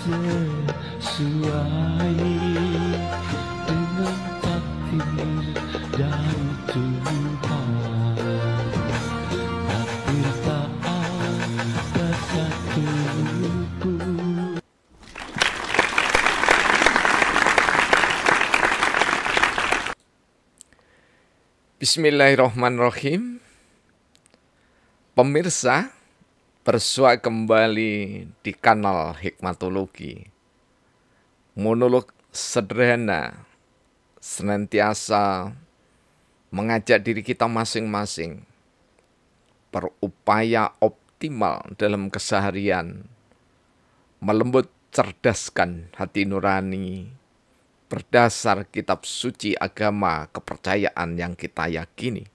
sesuai dengan takdir dari Tuhan. Takdir tak ada satupun. Bismillahirrahmanirrahim. Pemirsa, bersua kembali di kanal Hikmatologi. Monolog sederhana senantiasa mengajak diri kita masing-masing berupaya optimal dalam keseharian, melembut cerdaskan hati nurani, berdasar kitab suci agama kepercayaan yang kita yakini,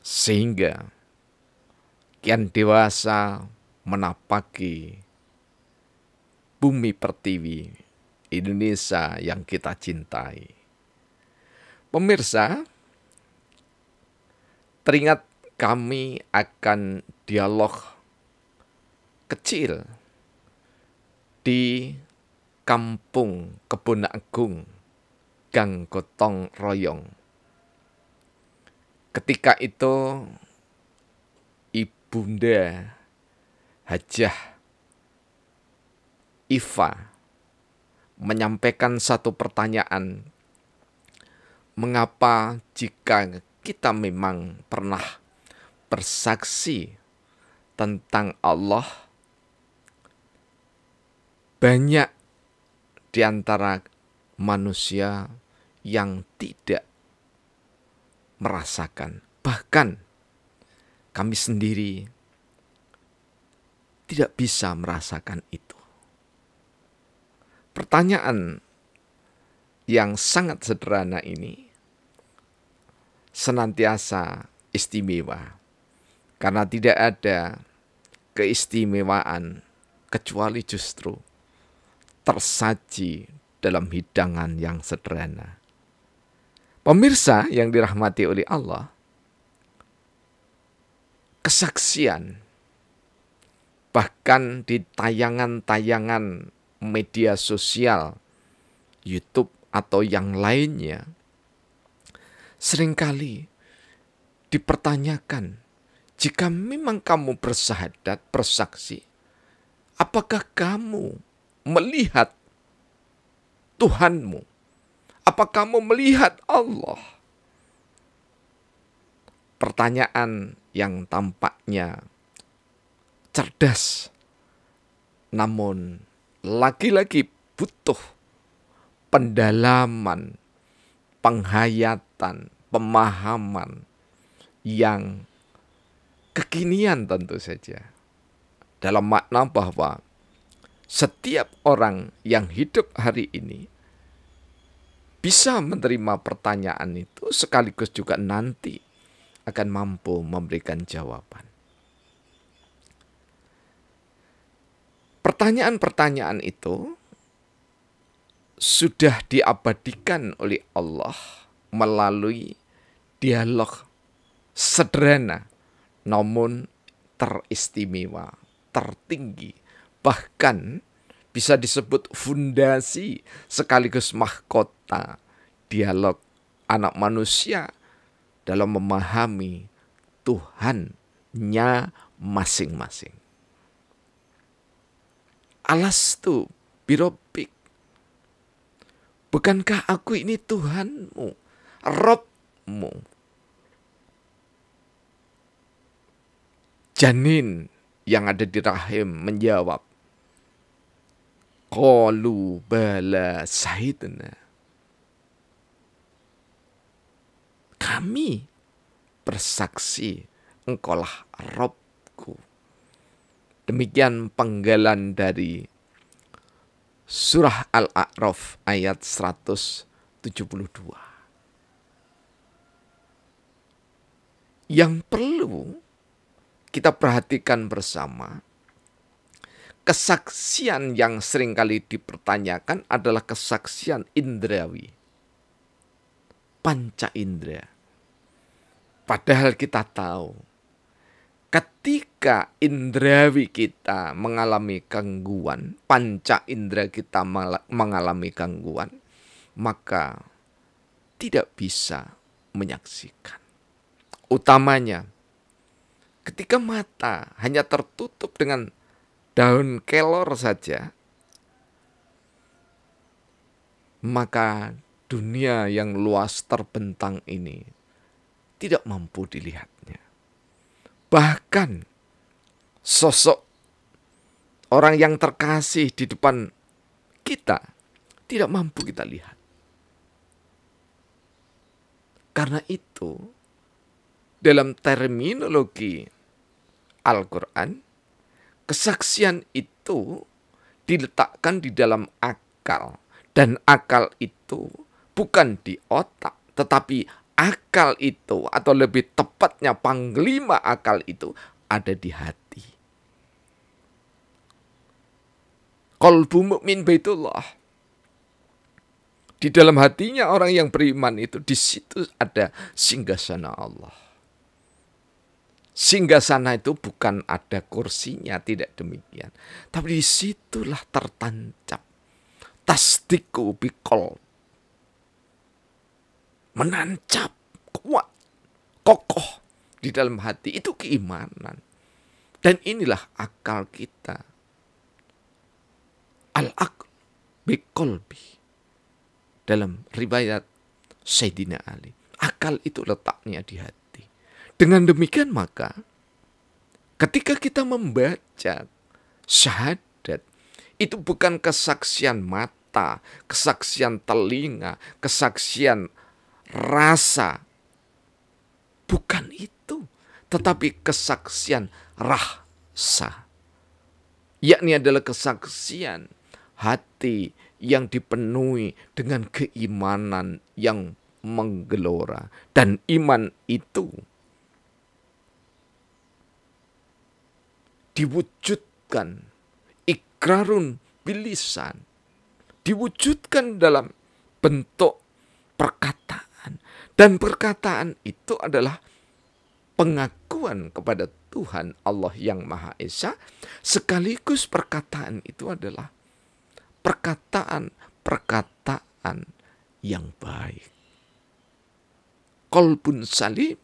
sehingga kian dewasa menapaki bumi pertiwi Indonesia yang kita cintai. Pemirsa, teringat kami akan dialog kecil di Kampung Kebon Agung, Gang Gotong Royong. Ketika itu Ibunda Hajah Iva menyampaikan satu pertanyaan. Mengapa jika kita memang pernah bersaksi tentang Allah, banyak di antara manusia yang tidak merasakan, bahkan kami sendiri tidak bisa merasakan itu. Pertanyaan yang sangat sederhana ini senantiasa istimewa, karena tidak ada keistimewaan kecuali justru tersaji dalam hidangan yang sederhana. Pemirsa yang dirahmati oleh Allah, kesaksian bahkan di tayangan-tayangan media sosial, YouTube atau yang lainnya, seringkali dipertanyakan, jika memang kamu bersahadat, bersaksi, apakah kamu melihat Tuhanmu? Apa kamu melihat Allah? Pertanyaan yang tampaknya cerdas, namun lagi-lagi butuh pendalaman, penghayatan, pemahaman yang kekinian tentu saja. Dalam makna bahwa setiap orang yang hidup hari ini bisa menerima pertanyaan itu, sekaligus juga nanti akan mampu memberikan jawaban. Pertanyaan-pertanyaan itu sudah diabadikan oleh Allah melalui dialog sederhana namun teristimewa, tertinggi, bahkan bisa disebut fundasi sekaligus mahkota dialog anak manusia dalam memahami Tuhannya masing-masing. Alastu birobik, bukankah aku ini Tuhanmu, Robmu? Janin yang ada di rahim menjawab, qalu bala syahidna. Kami bersaksi engkaulah Robku. Demikian penggalan dari surah Al-A'raf ayat 172. Yang perlu kita perhatikan bersama, kesaksian yang seringkali dipertanyakan adalah kesaksian indrawi, panca indera. Padahal kita tahu Ketika indrawi kita mengalami gangguan, panca indera kita mengalami gangguan, maka tidak bisa menyaksikan. Utamanya, ketika mata hanya tertutup dengan daun kelor saja, maka dunia yang luas terbentang ini tidak mampu dilihatnya. Bahkan sosok orang yang terkasih di depan kita tidak mampu kita lihat. Karena itu, dalam terminologi Al-Quran, kesaksian itu diletakkan di dalam akal. Dan akal itu bukan di otak, tetapi akal itu, atau lebih tepatnya panglima akal itu, ada di hati. Qalbu mu'min baitullah. Di dalam hatinya orang yang beriman itu, di situ ada singgasana Allah. Singgasana itu bukan ada kursinya, tidak demikian. Tapi disitulah tertancap tasdiku biqalb. Menancap kuat, kokoh di dalam hati. Itu keimanan. Dan inilah akal kita. Al-aql biqalbi. Dalam riwayat Sayyidina Ali. Akal itu letaknya di hati. Dengan demikian maka, ketika kita membaca syahadat, itu bukan kesaksian mata, kesaksian telinga, kesaksian rasa. Bukan itu. Tetapi kesaksian rasa. Yakni adalah kesaksian hati yang dipenuhi dengan keimanan yang menggelora. Dan iman itu diwujudkan, ikrarun bilisan, diwujudkan dalam bentuk perkataan. Dan perkataan itu adalah pengakuan kepada Tuhan Allah yang Maha Esa, sekaligus perkataan itu adalah perkataan yang baik. Qalbun salim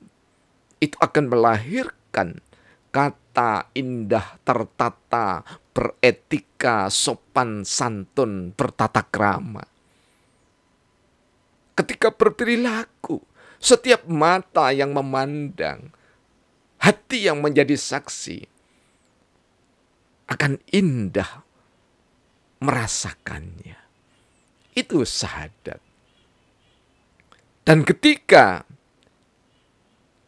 itu akan melahirkan kata indah, tertata, beretika, sopan, santun, bertata krama. Ketika berperilaku, setiap mata yang memandang, hati yang menjadi saksi, akan indah merasakannya. Itu syahadat. Dan ketika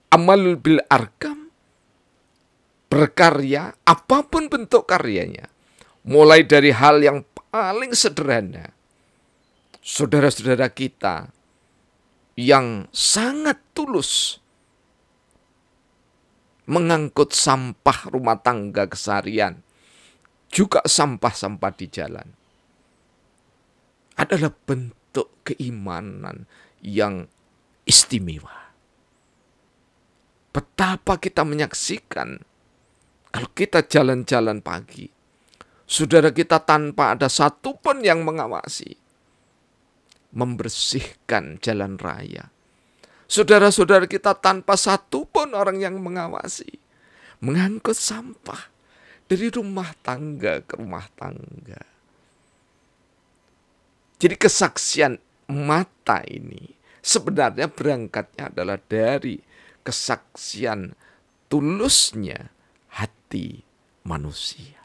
amal bil arkam, berkarya, apapun bentuk karyanya, mulai dari hal yang paling sederhana, saudara-saudara kita yang sangat tulus mengangkut sampah rumah tangga keseharian, juga sampah-sampah di jalan, adalah bentuk keimanan yang istimewa. Betapa kita menyaksikan kalau kita jalan-jalan pagi, saudara kita tanpa ada satupun yang mengawasi, membersihkan jalan raya. Saudara-saudara kita tanpa satupun orang yang mengawasi, mengangkut sampah dari rumah tangga ke rumah tangga. Jadi kesaksian mata ini sebenarnya berangkatnya adalah dari kesaksian tulusnya hati manusia.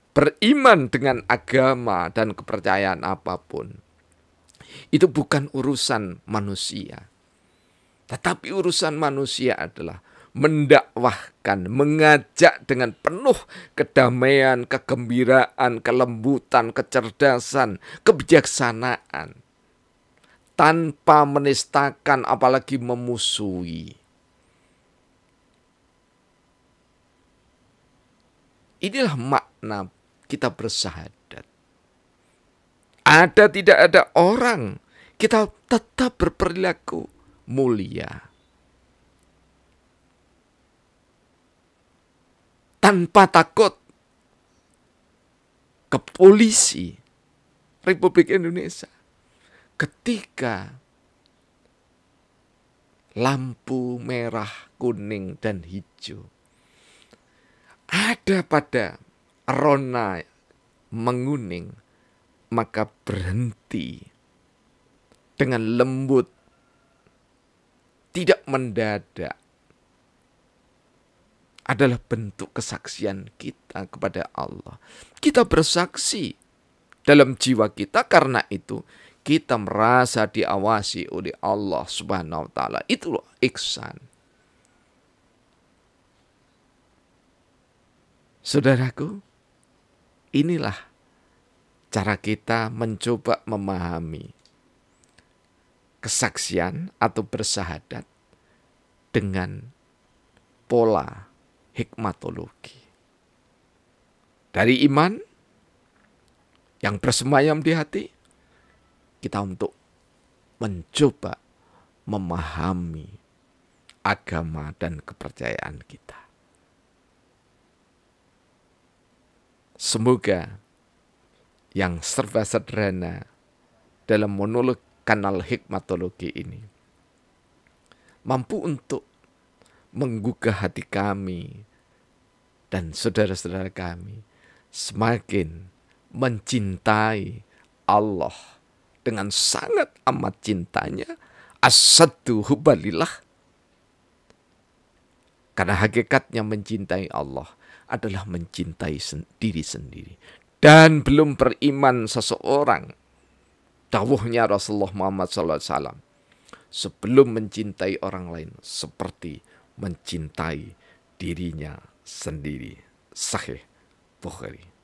Beriman dengan agama dan kepercayaan apapun, itu bukan urusan manusia. Tetapi urusan manusia adalah mendakwahkan, mengajak dengan penuh kedamaian, kegembiraan, kelembutan, kecerdasan, kebijaksanaan, tanpa menistakan apalagi memusuhi. Inilah makna kita bersyahadat. Ada tidak ada orang, kita tetap berperilaku mulia. tanpa takut ke polisi Republik Indonesia ketika lampu merah, kuning, dan hijau ada pada rona menguning, maka berhenti dengan lembut, tidak mendadak, adalah bentuk kesaksian kita kepada Allah. Kita bersaksi dalam jiwa kita, karena itu kita merasa diawasi oleh Allah Subhanahu wa taala. Itu loh ihsan. Saudaraku, inilah cara kita mencoba memahami kesaksian atau bersahadat dengan pola hikmatologi. Dari iman yang bersemayam di hati, kita untuk mencoba memahami agama dan kepercayaan kita. Semoga yang serba sederhana dalam monolog kanal hikmatologi ini mampu untuk menggugah hati kami dan saudara-saudara kami semakin mencintai Allah dengan sangat amat cintanya, asaddu hubbalillah. Karena hakikatnya mencintai Allah adalah mencintai diri sendiri. Dan belum beriman seseorang, dawuhnya Rasulullah Muhammad SAW, sebelum mencintai orang lain seperti mencintai dirinya sendiri. Sahih Bukhari.